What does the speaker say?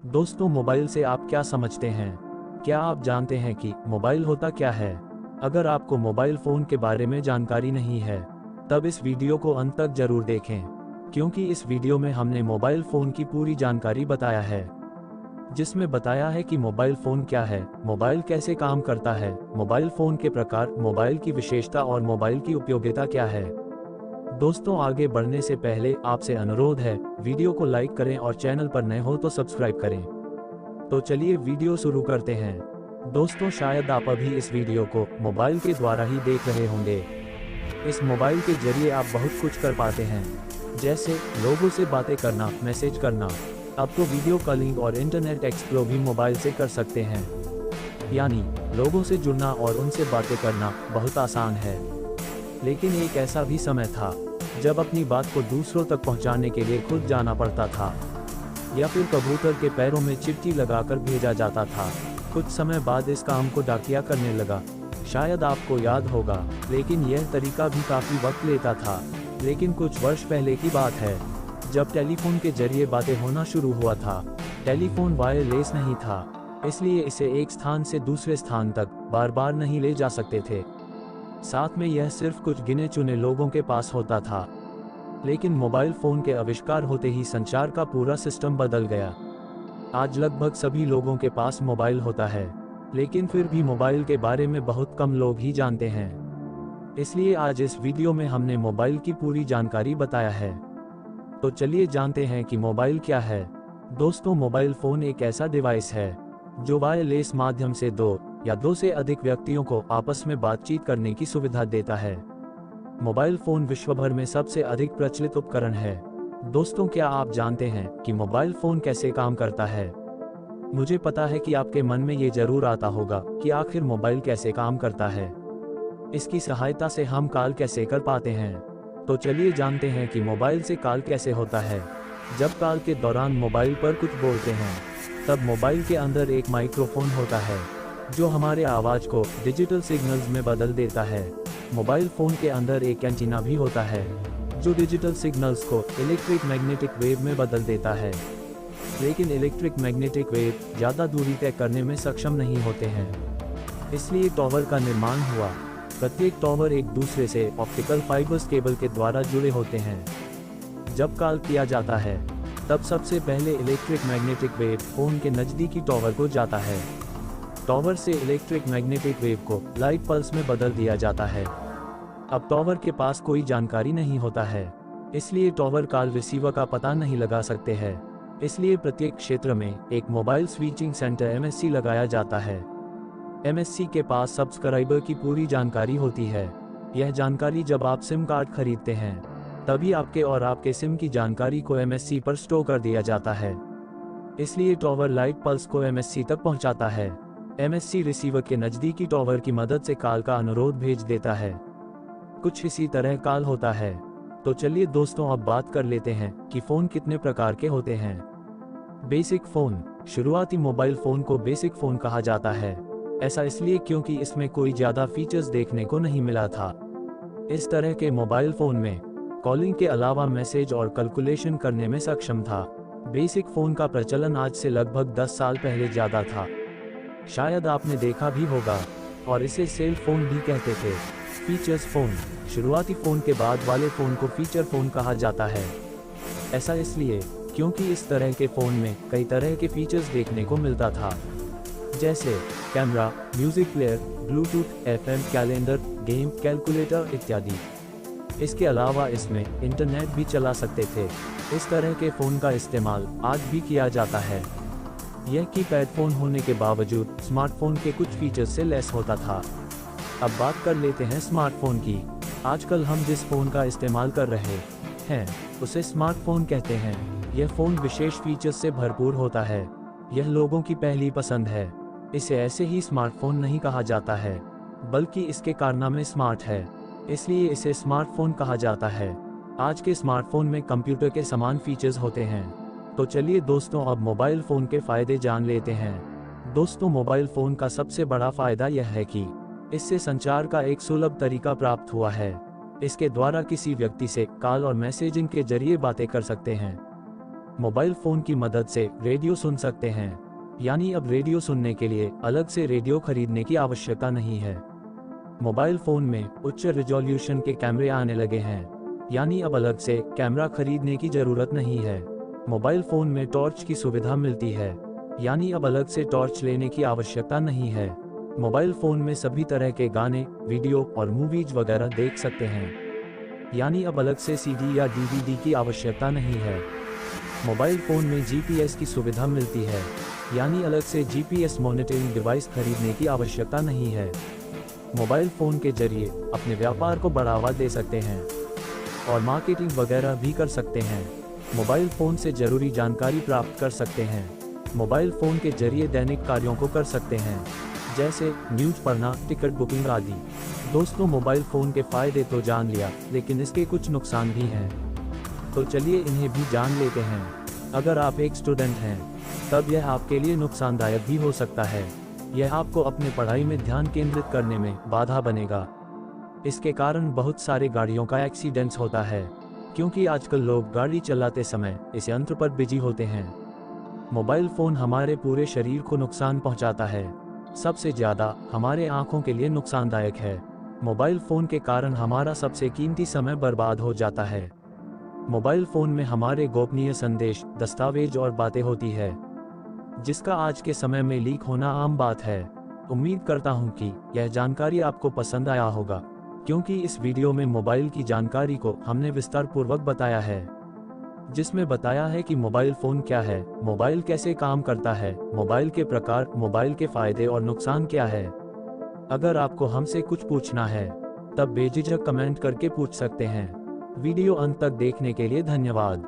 दोस्तों, मोबाइल से आप क्या समझते हैं? क्या आप जानते हैं कि मोबाइल होता क्या है? अगर आपको मोबाइल फ़ोन के बारे में जानकारी नहीं है, तब इस वीडियो को अंत तक जरूर देखें, क्योंकि इस वीडियो में हमने मोबाइल फ़ोन की पूरी जानकारी बताया है, जिसमें बताया है कि मोबाइल फ़ोन क्या है, मोबाइल कैसे काम करता है, मोबाइल फ़ोन के प्रकार, मोबाइल की विशेषता और मोबाइल की उपयोगिता क्या है। दोस्तों, आगे बढ़ने से पहले आपसे अनुरोध है, वीडियो को लाइक करें और चैनल पर नए हो तो सब्सक्राइब करें। तो चलिए वीडियो शुरू करते हैं। दोस्तों, शायद आप अभी इस वीडियो को मोबाइल के द्वारा ही देख रहे होंगे। इस मोबाइल के जरिए आप बहुत कुछ कर पाते हैं, जैसे लोगों से बातें करना, मैसेज करना। अब तो वीडियो कॉलिंग और इंटरनेट एक्सप्लोर भी मोबाइल से कर सकते हैं। यानी लोगों से जुड़ना और उनसे बातें करना बहुत आसान है। लेकिन एक ऐसा भी समय था जब अपनी बात को दूसरों तक पहुंचाने के लिए खुद जाना पड़ता था, या फिर कबूतर के पैरों में चिट्ठी लगाकर भेजा जाता था। कुछ समय बाद इस काम को डाकिया करने लगा। शायद आपको याद होगा, लेकिन यह तरीका भी काफ़ी वक्त लेता था। लेकिन कुछ वर्ष पहले की बात है, जब टेलीफोन के जरिए बातें होना शुरू हुआ था। टेलीफोन वायरलेस नहीं था, इसलिए इसे एक स्थान से दूसरे स्थान तक बार बार नहीं ले जा सकते थे। साथ में यह सिर्फ कुछ गिने चुने लोगों के पास होता था। लेकिन मोबाइल फ़ोन के आविष्कार होते ही संचार का पूरा सिस्टम बदल गया। आज लगभग सभी लोगों के पास मोबाइल होता है, लेकिन फिर भी मोबाइल के बारे में बहुत कम लोग ही जानते हैं। इसलिए आज इस वीडियो में हमने मोबाइल की पूरी जानकारी बताया है। तो चलिए जानते हैं कि मोबाइल क्या है। दोस्तों, मोबाइल फ़ोन एक ऐसा डिवाइस है जो वायरलेस माध्यम से दो या दो से अधिक व्यक्तियों को आपस में बातचीत करने की सुविधा देता है। मोबाइल फ़ोन विश्व भर में सबसे अधिक प्रचलित उपकरण है। दोस्तों, क्या आप जानते हैं कि मोबाइल फ़ोन कैसे काम करता है? मुझे पता है कि आपके मन में ये जरूर आता होगा कि आखिर मोबाइल कैसे काम करता है। इसकी सहायता से हम कॉल कैसे कर पाते हैं। तो चलिए जानते हैं कि मोबाइल से कॉल कैसे होता है। जब कॉल के दौरान मोबाइल पर कुछ बोलते हैं, तब मोबाइल के अंदर एक माइक्रोफोन होता है जो हमारे आवाज़ को डिजिटल सिग्नल्स में बदल देता है। मोबाइल फ़ोन के अंदर एक एंटीना भी होता है जो डिजिटल सिग्नल्स को इलेक्ट्रिक मैग्नेटिक वेव में बदल देता है। लेकिन इलेक्ट्रिक मैग्नेटिक वेव ज़्यादा दूरी तय करने में सक्षम नहीं होते हैं, इसलिए टॉवर का निर्माण हुआ। प्रत्येक टॉवर एक दूसरे से ऑप्टिकल फाइबर्स केबल के द्वारा जुड़े होते हैं। जब कॉल किया जाता है, तब सबसे पहले इलेक्ट्रिक मैग्नेटिक वेव फ़ोन के नज़दीकी टॉवर को जाता है। टॉवर से इलेक्ट्रिक मैग्नेटिक वेव को लाइट पल्स में बदल दिया जाता है। अब टॉवर के पास कोई जानकारी नहीं होता है, इसलिए टॉवर कॉल रिसीवर का पता नहीं लगा सकते हैं। इसलिए प्रत्येक क्षेत्र में एक मोबाइल स्विचिंग सेंटर एमएससी लगाया जाता है। एमएससी के पास सब्सक्राइबर की पूरी जानकारी होती है। यह जानकारी जब आप सिम कार्ड खरीदते हैं, तभी आपके और आपके सिम की जानकारी को एमएससी पर स्टोर कर दिया जाता है। इसलिए टॉवर लाइट पल्स को एमएससी तक पहुंचाता है। एमएससी रिसीवर के नज़दीकी टॉवर की मदद से कॉल का अनुरोध भेज देता है। कुछ इसी तरह कॉल होता है। तो चलिए दोस्तों, अब बात कर लेते हैं कि फ़ोन कितने प्रकार के होते हैं। Basic phone. शुरुआती मोबाइल फ़ोन को बेसिक फ़ोन कहा जाता है। ऐसा इसलिए क्योंकि इसमें कोई ज़्यादा फीचर्स देखने को नहीं मिला था। इस तरह के मोबाइल फ़ोन में कॉलिंग के अलावा मैसेज और कैलकुलेशन करने में सक्षम था। बेसिक फ़ोन का प्रचलन आज से लगभग 10 साल पहले ज़्यादा था। शायद आपने देखा भी होगा, और इसे सेल फ़ोन भी कहते थे। Features phone. शुरुआती फ़ोन के बाद वाले फ़ोन को फीचर फ़ोन कहा जाता है। ऐसा इसलिए क्योंकि इस तरह के फ़ोन में कई तरह के फीचर्स देखने को मिलता था, जैसे camera, music player, Bluetooth, FM, calendar, game, calculator इत्यादि। इसके अलावा इसमें इंटरनेट भी चला सकते थे। इस तरह के फ़ोन का इस्तेमाल आज भी किया जाता है। यह कीपैड फ़ोन होने के बावजूद स्मार्टफ़ोन के कुछ फीचर्स से लैस होता था। अब बात कर लेते हैं स्मार्टफ़ोन की। आजकल हम जिस फ़ोन का इस्तेमाल कर रहे हैं, उसे स्मार्टफ़ोन कहते हैं। यह फ़ोन विशेष फीचर्स से भरपूर होता है। यह लोगों की पहली पसंद है। इसे ऐसे ही स्मार्टफ़ोन नहीं कहा जाता है, बल्कि इसके कारनामे स्मार्ट है, इसलिए इसे स्मार्टफ़ोन कहा जाता है। आज के स्मार्टफ़ोन में कंप्यूटर के समान फीचर्स होते हैं। तो चलिए दोस्तों, अब मोबाइल फ़ोन के फ़ायदे जान लेते हैं। दोस्तों, मोबाइल फ़ोन का सबसे बड़ा फ़ायदा यह है कि इससे संचार का एक सुलभ तरीका प्राप्त हुआ है। इसके द्वारा किसी व्यक्ति से कॉल और मैसेजिंग के जरिए बातें कर सकते हैं। मोबाइल फ़ोन की मदद से रेडियो सुन सकते हैं, यानी अब रेडियो सुनने के लिए अलग से रेडियो खरीदने की आवश्यकता नहीं है। मोबाइल फ़ोन में उच्च रिजोल्यूशन के कैमरे आने लगे हैं, यानी अब अलग से कैमरा खरीदने की ज़रूरत नहीं है। मोबाइल फ़ोन में टॉर्च की सुविधा मिलती है, यानी अब अलग से टॉर्च लेने की आवश्यकता नहीं है। मोबाइल फ़ोन में सभी तरह के गाने, वीडियो और मूवीज वगैरह देख सकते हैं, यानी अब अलग से सीडी या डीवीडी की आवश्यकता नहीं है। मोबाइल फ़ोन में जीपीएस की सुविधा मिलती है, यानी अलग से जीपीएस मॉनिटरिंग डिवाइस खरीदने की आवश्यकता नहीं है। मोबाइल फ़ोन के जरिए अपने व्यापार को बढ़ावा दे सकते हैं और मार्केटिंग वगैरह भी कर सकते हैं। मोबाइल फ़ोन से ज़रूरी जानकारी प्राप्त कर सकते हैं। मोबाइल फ़ोन के जरिए दैनिक कार्यों को कर सकते हैं, जैसे न्यूज़ पढ़ना, टिकट बुकिंग आदि। दोस्तों, मोबाइल फ़ोन के फ़ायदे तो जान लिया, लेकिन इसके कुछ नुकसान भी हैं, तो चलिए इन्हें भी जान लेते हैं। अगर आप एक स्टूडेंट हैं, तब यह आपके लिए नुकसानदायक भी हो सकता है। यह आपको अपने पढ़ाई में ध्यान केंद्रित करने में बाधा बनेगा। इसके कारण बहुत सारे गाड़ियों का एक्सीडेंट्स होता है, क्योंकि आजकल लोग गाड़ी चलाते समय इस यंत्र पर बिजी होते हैं। मोबाइल फ़ोन हमारे पूरे शरीर को नुकसान पहुंचाता है। सबसे ज़्यादा हमारे आँखों के लिए नुकसानदायक है। मोबाइल फ़ोन के कारण हमारा सबसे कीमती समय बर्बाद हो जाता है। मोबाइल फ़ोन में हमारे गोपनीय संदेश, दस्तावेज और बातें होती है, जिसका आज के समय में लीक होना आम बात है। उम्मीद करता हूं कि यह जानकारी आपको पसंद आया होगा, क्योंकि इस वीडियो में मोबाइल की जानकारी को हमने विस्तार पूर्वक बताया है, जिसमें बताया है कि मोबाइल फ़ोन क्या है, मोबाइल कैसे काम करता है, मोबाइल के प्रकार, मोबाइल के फ़ायदे और नुकसान क्या है। अगर आपको हमसे कुछ पूछना है, तब बेझिझक कमेंट करके पूछ सकते हैं। वीडियो अंत तक देखने के लिए धन्यवाद।